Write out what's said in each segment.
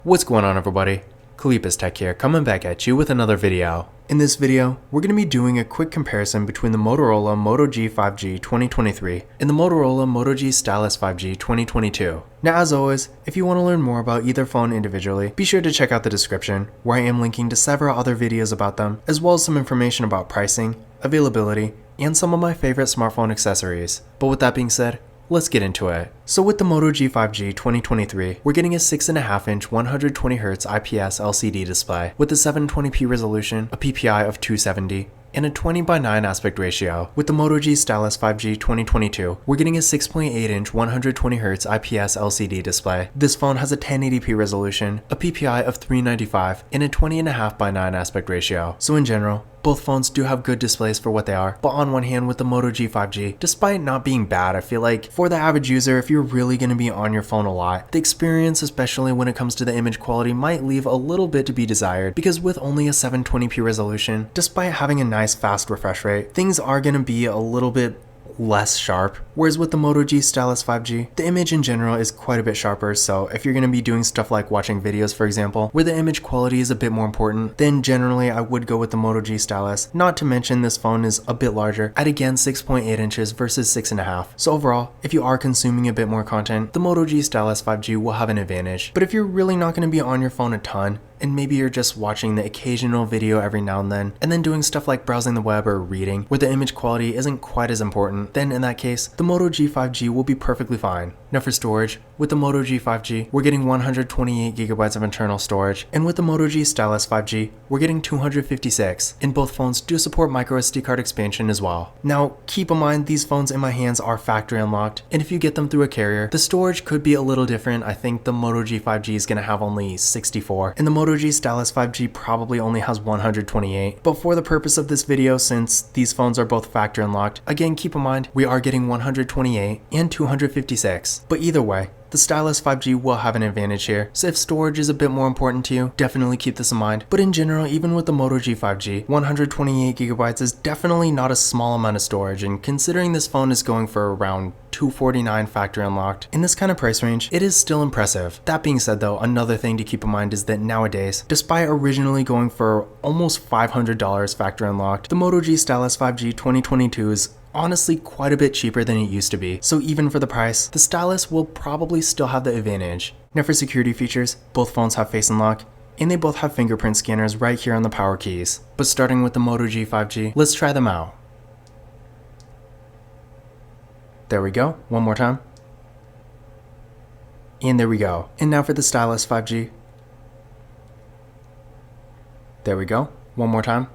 What's going on, everybody? Kalipus Tech here, coming back at you with another video. In this video, we're going to be doing a quick comparison between the Motorola Moto G 5G 2023 and the Motorola Moto G Stylus 5G 2022. Now, as always, if you want to learn more about either phone individually, be sure to check out the description, where I am linking to several other videos about them, as well as some information about pricing, availability, and some of my favorite smartphone accessories. But with that being said, let's get into it. So with the Moto G 5G 2023, we're getting a 6.5-inch 120Hz IPS LCD display with a 720p resolution, a PPI of 270, and a 20:9 aspect ratio. With the Moto G Stylus 5G 2022, we're getting a 6.8-inch 120Hz IPS LCD display. This phone has a 1080p resolution, a PPI of 395, and a 20.5:9 aspect ratio. So in general, both phones do have good displays for what they are, but on one hand with the Moto G 5G, despite not being bad, I feel like for the average user, if you're really going to be on your phone a lot, the experience, especially when it comes to the image quality, might leave a little bit to be desired, because with only a 720p resolution, despite having a nice fast refresh rate, things are going to be a little bit less sharp. Whereas with the Moto G Stylus 5G, the image in general is quite a bit sharper, so if you're going to be doing stuff like watching videos, for example, where the image quality is a bit more important, then generally I would go with the Moto G Stylus. Not to mention this phone is a bit larger at again 6.8 inches versus 6.5. So overall, if you are consuming a bit more content, the Moto G Stylus 5G will have an advantage. But if you're really not going to be on your phone a ton, and maybe you're just watching the occasional video every now and then doing stuff like browsing the web or reading, where the image quality isn't quite as important, then in that case, the Moto G 5G will be perfectly fine. Now for storage, with the Moto G 5G, we're getting 128GB of internal storage, and with the Moto G Stylus 5G, we're getting 256, and both phones do support microSD card expansion as well. Now, keep in mind, these phones in my hands are factory unlocked, and if you get them through a carrier, the storage could be a little different. I think the Moto G 5G is going to have only 64, and the Moto G Stylus 5G probably only has 128. But for the purpose of this video, since these phones are both factory unlocked, again keep in mind we are getting 128 and 256. But either way, the Stylus 5G will have an advantage here, so if storage is a bit more important to you, definitely keep this in mind. But in general, even with the Moto G 5G, 128GB is definitely not a small amount of storage, and considering this phone is going for around $249 factory unlocked, in this kind of price range, it is still impressive. That being said though, another thing to keep in mind is that nowadays, despite originally going for almost $500 factory unlocked, the Moto G Stylus 5G 2022 is honestly quite a bit cheaper than it used to be. So even for the price, the Stylus will probably still have the advantage. Now for security features, both phones have Face Unlock, and they both have fingerprint scanners right here on the power keys. But starting with the Moto G 5G, let's try them out. There we go, one more time. And there we go. And now for the Stylus 5G. There we go, one more time.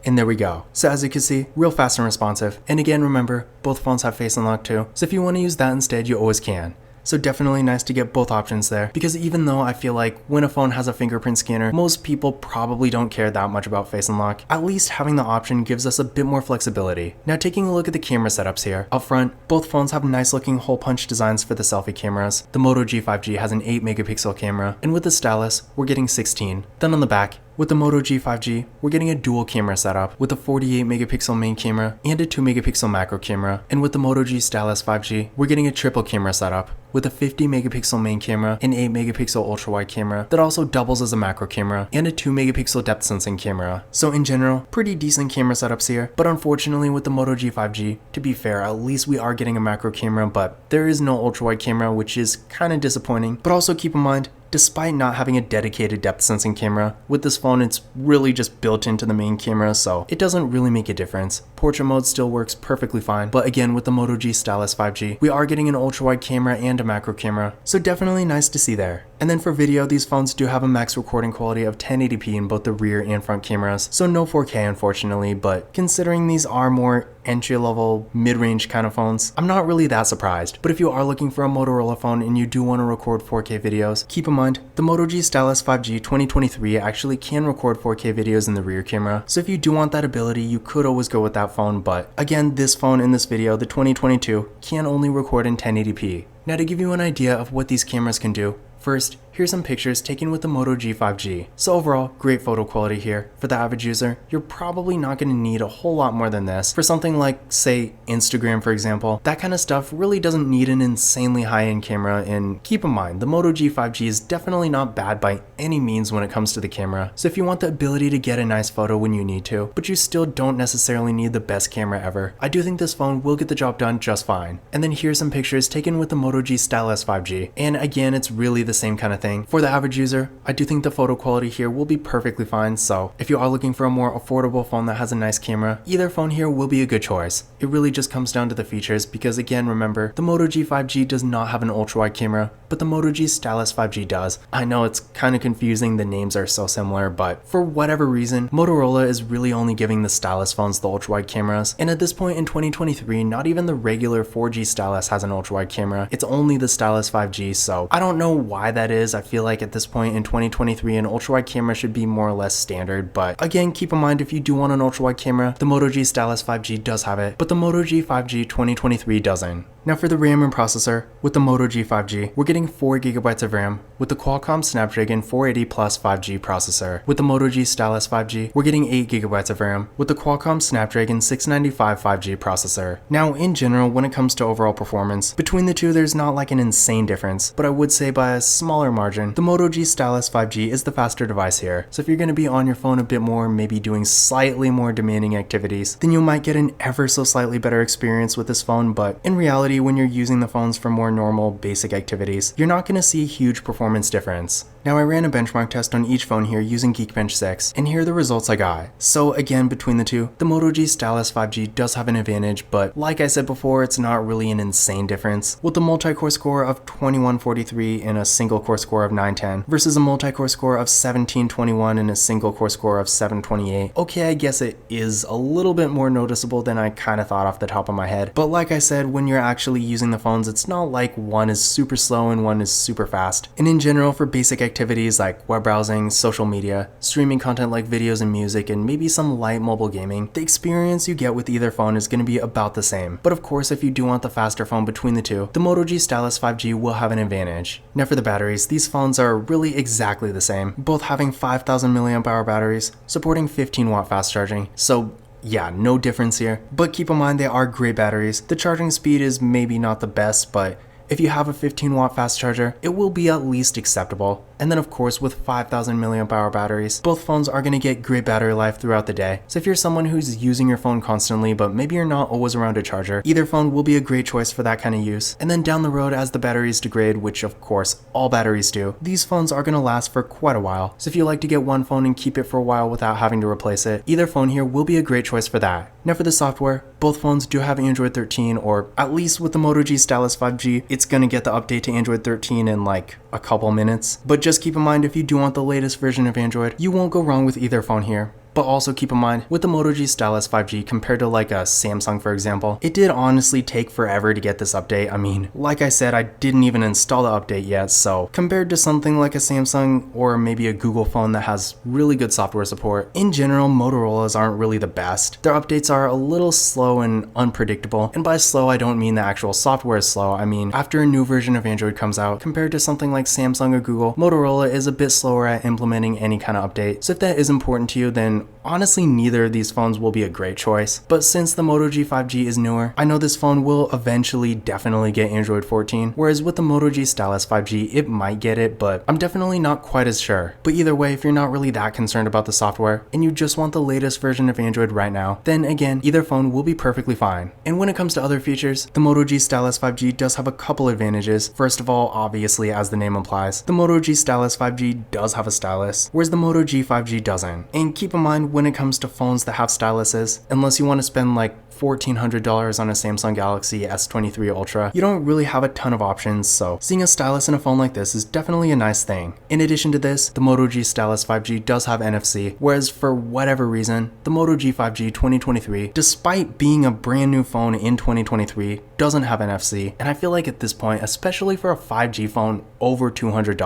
And there we go. So as you can see, real fast and responsive. And again, remember, both phones have Face Unlock too. So if you want to use that instead, you always can. So definitely nice to get both options there, because even though I feel like when a phone has a fingerprint scanner, most people probably don't care that much about Face Unlock, at least having the option gives us a bit more flexibility. Now taking a look at the camera setups here. Up front, both phones have nice looking hole punch designs for the selfie cameras. The Moto G 5G has an 8-megapixel camera, and with the Stylus, we're getting 16. Then on the back, with the Moto G 5G, we're getting a dual camera setup with a 48-megapixel main camera and a 2-megapixel macro camera. And with the Moto G Stylus 5G, we're getting a triple camera setup with a 50-megapixel main camera, an 8-megapixel ultra-wide camera that also doubles as a macro camera, and a 2-megapixel depth sensing camera. So in general, pretty decent camera setups here, but unfortunately with the Moto G 5G, to be fair, at least we are getting a macro camera, but there is no ultra-wide camera, which is kind of disappointing. But also keep in mind, despite not having a dedicated depth sensing camera, with this phone it's really just built into the main camera, so it doesn't really make a difference. Portrait mode still works perfectly fine, but again with the Moto G Stylus 5G, we are getting an ultra-wide camera and a macro camera, so definitely nice to see there. And then for video, these phones do have a max recording quality of 1080p in both the rear and front cameras, so no 4K unfortunately, but considering these are more entry-level, mid-range kind of phones, I'm not really that surprised. But if you are looking for a Motorola phone and you do want to record 4K videos, keep in mind, the Moto G Stylus 5G 2023 actually can record 4K videos in the rear camera, so if you do want that ability, you could always go with that phone, but again, this phone in this video, the 2022, can only record in 1080p. Now to give you an idea of what these cameras can do, First, here's some pictures taken with the Moto G5G. So overall, great photo quality here. For the average user, you're probably not going to need a whole lot more than this. For something like, say, Instagram for example, that kind of stuff really doesn't need an insanely high-end camera, and keep in mind, the Moto G5G is definitely not bad by any means when it comes to the camera. So if you want the ability to get a nice photo when you need to, but you still don't necessarily need the best camera ever, I do think this phone will get the job done just fine. And then here's some pictures taken with the Moto G Stylus 5G, and again, it's really the same kind of thing. For the average user, I do think the photo quality here will be perfectly fine, so if you are looking for a more affordable phone that has a nice camera, either phone here will be a good choice. It really just comes down to the features because again, remember, the Moto G5G does not have an ultra-wide camera, but the Moto G Stylus 5G does. I know it's kind of confusing, the names are so similar, but for whatever reason, Motorola is really only giving the Stylus phones the ultra-wide cameras, and at this point in 2023, not even the regular 4G Stylus has an ultra-wide camera, it's only the Stylus 5G, so I don't know why that is. I feel like at this point in 2023, an ultra-wide camera should be more or less standard, but again, keep in mind if you do want an ultra-wide camera, the Moto G Stylus 5G does have it, but the Moto G5G 2023 doesn't. Now for the RAM and processor, with the Moto G5G, we're getting 4GB of RAM with the Qualcomm Snapdragon 480 Plus 5G processor. With the Moto G Stylus 5G, we're getting 8GB of RAM with the Qualcomm Snapdragon 695 5G processor. Now in general, when it comes to overall performance, between the two there's not like an insane difference, but I would say by a smaller margin, the Moto G Stylus 5G is the faster device here. So if you're going to be on your phone a bit more, maybe doing slightly more demanding activities, then you might get an ever so slightly better experience with this phone, but in reality, when you're using the phones for more normal, basic activities, you're not going to see a huge performance difference. Now I ran a benchmark test on each phone here using Geekbench 6, and here are the results I got. So again, between the two, the Moto G Stylus 5G does have an advantage, but like I said before, it's not really an insane difference. With a multi-core score of 2143 and a single core score of 910 versus a multi-core score of 1721 and a single core score of 728. Okay, I guess it is a little bit more noticeable than I kind of thought off the top of my head, but like I said, when you're actually using the phones, it's not like one is super slow and one is super fast. And in general, for basic activities like web browsing, social media, streaming content like videos and music, and maybe some light mobile gaming, the experience you get with either phone is going to be about the same. But of course, if you do want the faster phone between the two, the Moto G Stylus 5G will have an advantage. Now for the batteries, these phones are really exactly the same, both having 5000 mAh batteries, supporting 15-watt fast charging, so yeah, no difference here. But keep in mind they are great batteries. The charging speed is maybe not the best, but if you have a 15-watt fast charger, it will be at least acceptable. And then of course, with 5000 mAh batteries, both phones are going to get great battery life throughout the day. So if you're someone who's using your phone constantly, but maybe you're not always around a charger, either phone will be a great choice for that kind of use. And then down the road, as the batteries degrade, which of course all batteries do, these phones are going to last for quite a while. So if you like to get one phone and keep it for a while without having to replace it, either phone here will be a great choice for that. Now for the software, both phones do have Android 13, or at least with the Moto G Stylus 5G, it's going to get the update to Android 13 in like a couple minutes. But just keep in mind, if you do want the latest version of Android, you won't go wrong with either phone here. But also keep in mind, with the Moto G Stylus 5G compared to like a Samsung for example, it did honestly take forever to get this update. I mean, like I said, I didn't even install the update yet, so compared to something like a Samsung or maybe a Google phone that has really good software support, in general, Motorola's aren't really the best. Their updates are a little slow and unpredictable, and by slow I don't mean the actual software is slow. I mean, after a new version of Android comes out, compared to something like Samsung or Google, Motorola is a bit slower at implementing any kind of update. So if that is important to you, then honestly neither of these phones will be a great choice. But since the Moto G 5G is newer, I know this phone will eventually definitely get Android 14, whereas with the Moto G Stylus 5G it might get it, but I'm definitely not quite as sure. But either way, if you're not really that concerned about the software and you just want the latest version of Android right now, then again, either phone will be perfectly fine. And when it comes to other features, the Moto G Stylus 5G does have a couple advantages. First of all, obviously as the name implies, the Moto G Stylus 5G does have a stylus, whereas the Moto G 5G doesn't. And keep in mind, when it comes to phones that have styluses, unless you want to spend like $1,400 on a Samsung Galaxy S23 Ultra, you don't really have a ton of options, so seeing a stylus in a phone like this is definitely a nice thing. In addition to this, the Moto G Stylus 5G does have NFC, whereas for whatever reason, the Moto G5G 2023, despite being a brand new phone in 2023, doesn't have NFC, and I feel like at this point, especially for a 5G phone over $200,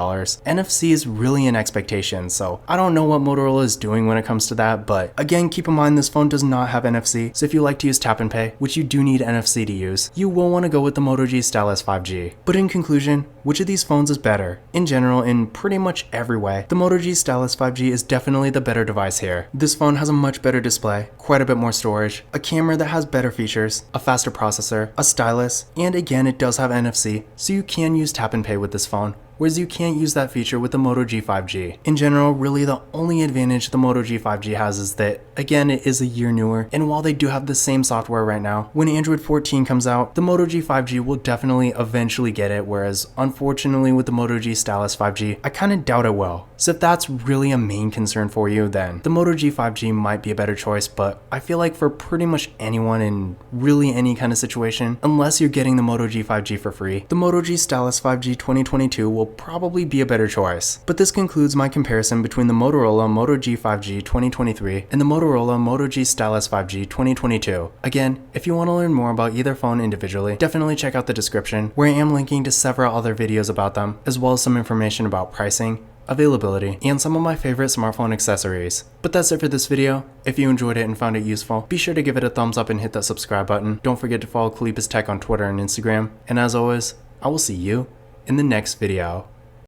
NFC is really an expectation, so I don't know what Motorola is doing when it comes to that, but again, keep in mind this phone does not have NFC, so if you like to use tap and pay, which you do need NFC to use, you will want to go with the Moto G Stylus 5G. But in conclusion, which of these phones is better? In general, in pretty much every way, the Moto G Stylus 5G is definitely the better device here. This phone has a much better display, quite a bit more storage, a camera that has better features, a faster processor, a stylus, and again it does have NFC, so you can use tap and pay with this phone, whereas you can't use that feature with the Moto G 5G. In general, really the only advantage the Moto G 5G has is that, again, it is a year newer, and while they do have the same software right now, when Android 14 comes out, the Moto G 5G will definitely eventually get it, whereas unfortunately with the Moto G Stylus 5G, I kinda doubt it will. So if that's really a main concern for you, then the Moto G 5G might be a better choice, but I feel like for pretty much anyone in really any kind of situation, unless you're getting the Moto G 5G for free, the Moto G Stylus 5G 2022 will probably be a better choice. But this concludes my comparison between the Motorola Moto G 5G 2023 and the Motorola Moto G Stylus 5G 2022. Again, if you want to learn more about either phone individually, definitely check out the description, where I am linking to several other videos about them, as well as some information about pricing, availability, and some of my favorite smartphone accessories. But that's it for this video. If you enjoyed it and found it useful, be sure to give it a thumbs up and hit that subscribe button. Don't forget to follow Kalipis Tech on Twitter and Instagram. And as always, I will see you in the next video.